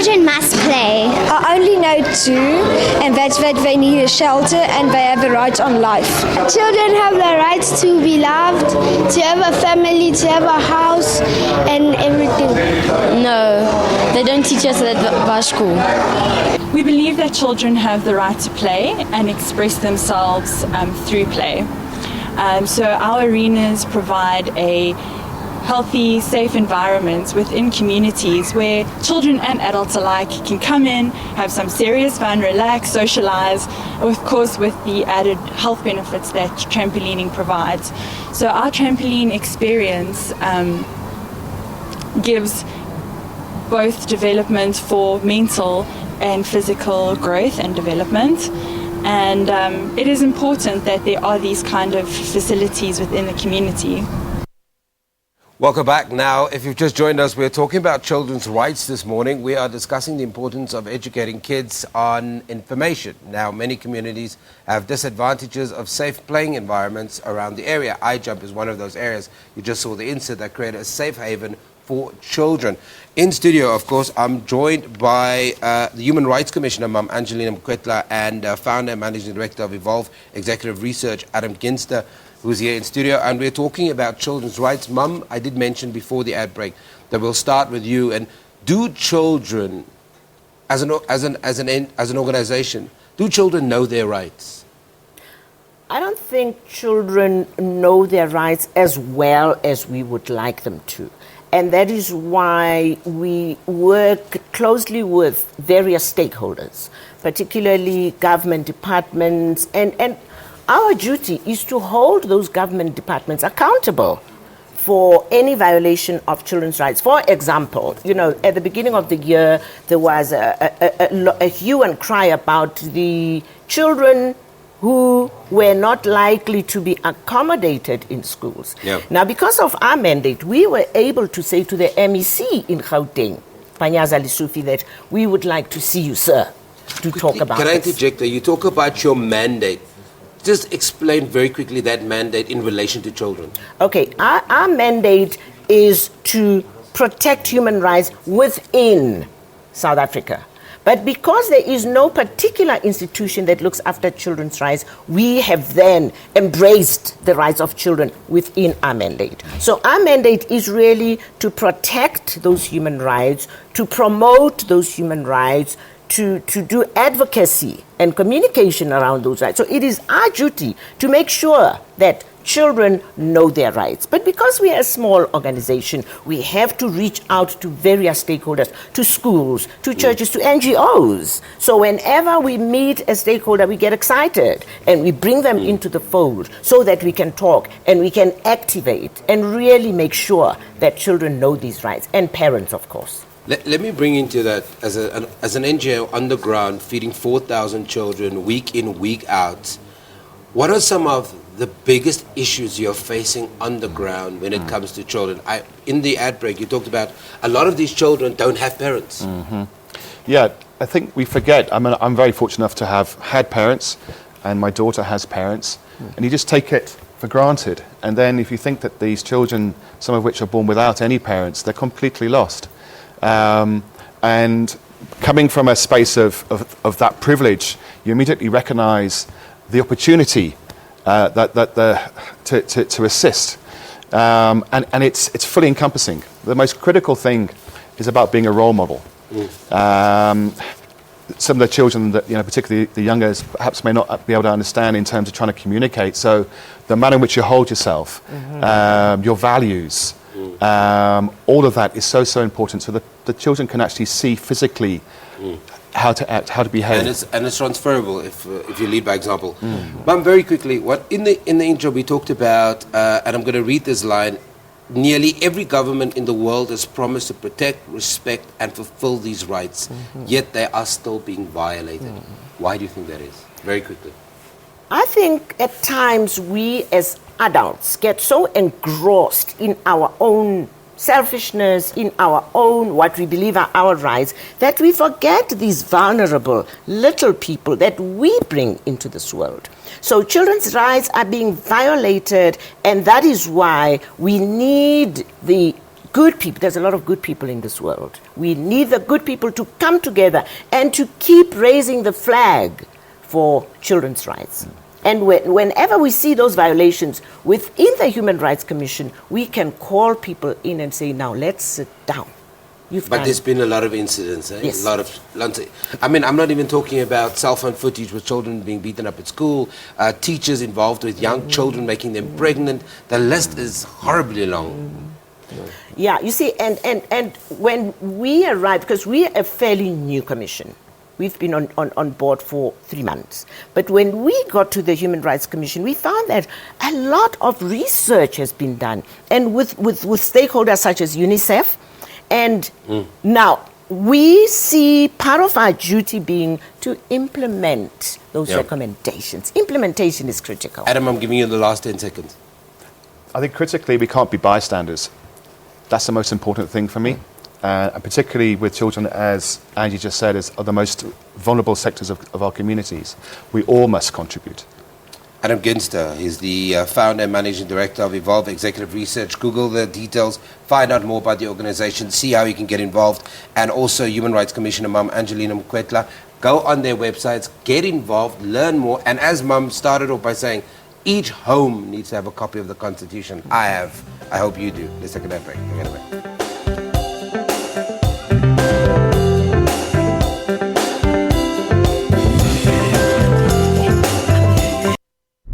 Children must play. I only know two, and that's that they need a shelter and they have the right on life. Children have the rights to be loved, to have a family, to have a house, and everything. No, they don't teach us that at school. We believe that children have the right to play and express themselves through play. So our arenas provide a healthy, safe environment within communities where children and adults alike can come in, have some serious fun, relax, socialize, of course with the added health benefits that trampolining provides. So our trampoline experience gives both development for mental and physical growth and development. And it is important that there are these kind of facilities within the community. Welcome back. Now, if you've just joined us, we're talking about children's rights this morning. We are discussing the importance of educating kids on information. Now, many communities have disadvantages of safe playing environments around the area. iJump is one of those areas. You just saw the insert that created a safe haven for children. In studio, of course, I'm joined by the Human Rights Commissioner, Ma'am Angelina Makwetla, and founder and managing director of Evolve Executive Research, Adam Ginster, who's here in studio, and we're talking about children's rights. Mum, I did mention before the ad break that we'll start with you. And do children, as an organization, do children know their rights? I don't think children know their rights as well as we would like them to. And that is why we work closely with various stakeholders, particularly government departments, and our duty is to hold those government departments accountable for any violation of children's rights. For example, at the beginning of the year, there was a hue and cry about the children who were not likely to be accommodated in schools. Yeah. Now, because of our mandate, we were able to say to the MEC in Gauteng, Panyaza Lisufi, that we would like to see you, sir, to talk about Can I interject there? You talk about your mandate. Just explain very quickly that mandate in relation to children. Okay, our mandate is to protect human rights within South Africa. But because there is no particular institution that looks after children's rights, we have then embraced the rights of children within our mandate. So our mandate is really to protect those human rights, to promote those human rights, to do advocacy and communication around those rights. So it is our duty to make sure that children know their rights. But because we are a small organization, we have to reach out to various stakeholders, to schools, to churches, to NGOs. So whenever we meet a stakeholder, we get excited and we bring them into the fold so that we can talk and we can activate and really make sure that children know these rights, and parents, of course. Let me bring into that, as an NGO on the ground, feeding 4,000 children week in, week out. What are some of the biggest issues you're facing on the ground when it comes to children? In the ad break, you talked about a lot of these children don't have parents. Mm-hmm. Yeah, I think we forget. I'm very fortunate enough to have had parents, and my daughter has parents, and you just take it for granted. And then if you think that these children, some of which are born without any parents, they're completely lost. And coming from a space of that privilege, you immediately recognize the opportunity to assist. And it's fully encompassing. The most critical thing is about being a role model. Some of the children, that, particularly the younger, perhaps may not be able to understand in terms of trying to communicate. So the manner in which you hold yourself, your values, all of that is so important, so that the children can actually see physically how to act, how to behave, and it's transferable if you lead by example. Ma'am, very quickly, what in the intro we talked about, and I'm going to read this line: nearly every government in the world has promised to protect, respect, and fulfill these rights, yet they are still being violated. Why do you think that is? Very quickly. I think at times we as adults get so engrossed in our own selfishness, in our own, what we believe are our rights, that we forget these vulnerable little people that we bring into this world. So children's rights are being violated, and that is why we need the good people. There's a lot of good people in this world. We need the good people to come together and to keep raising the flag for children's rights. And whenever we see those violations within the Human Rights Commission, we can call people in and say, now let's sit down. But there's been a lot of incidents, eh? Yes. I mean, I'm not even talking about cell phone footage with children being beaten up at school, teachers involved with young children, making them pregnant. The list is horribly long. Yeah, you see, and when we arrived, because we're a fairly new commission, we've been on board for 3 months. But when we got to the Human Rights Commission, we found that a lot of research has been done, and with stakeholders such as UNICEF. And now we see part of our duty being to implement those recommendations. Implementation is critical. Adam, I'm giving you the last 10 seconds. I think critically we can't be bystanders. That's the most important thing for me. And particularly with children, as Angie just said, are the most vulnerable sectors of our communities. We all must contribute. Adam Ginster is the founder and managing director of Evolve Executive Research. Google the details, find out more about the organization, see how you can get involved. And also Human Rights Commissioner Mum Angelina Makwetla. Go on their websites, get involved, learn more. And as Mum started off by saying, each home needs to have a copy of the Constitution. I have. I hope you do. Let's take a break.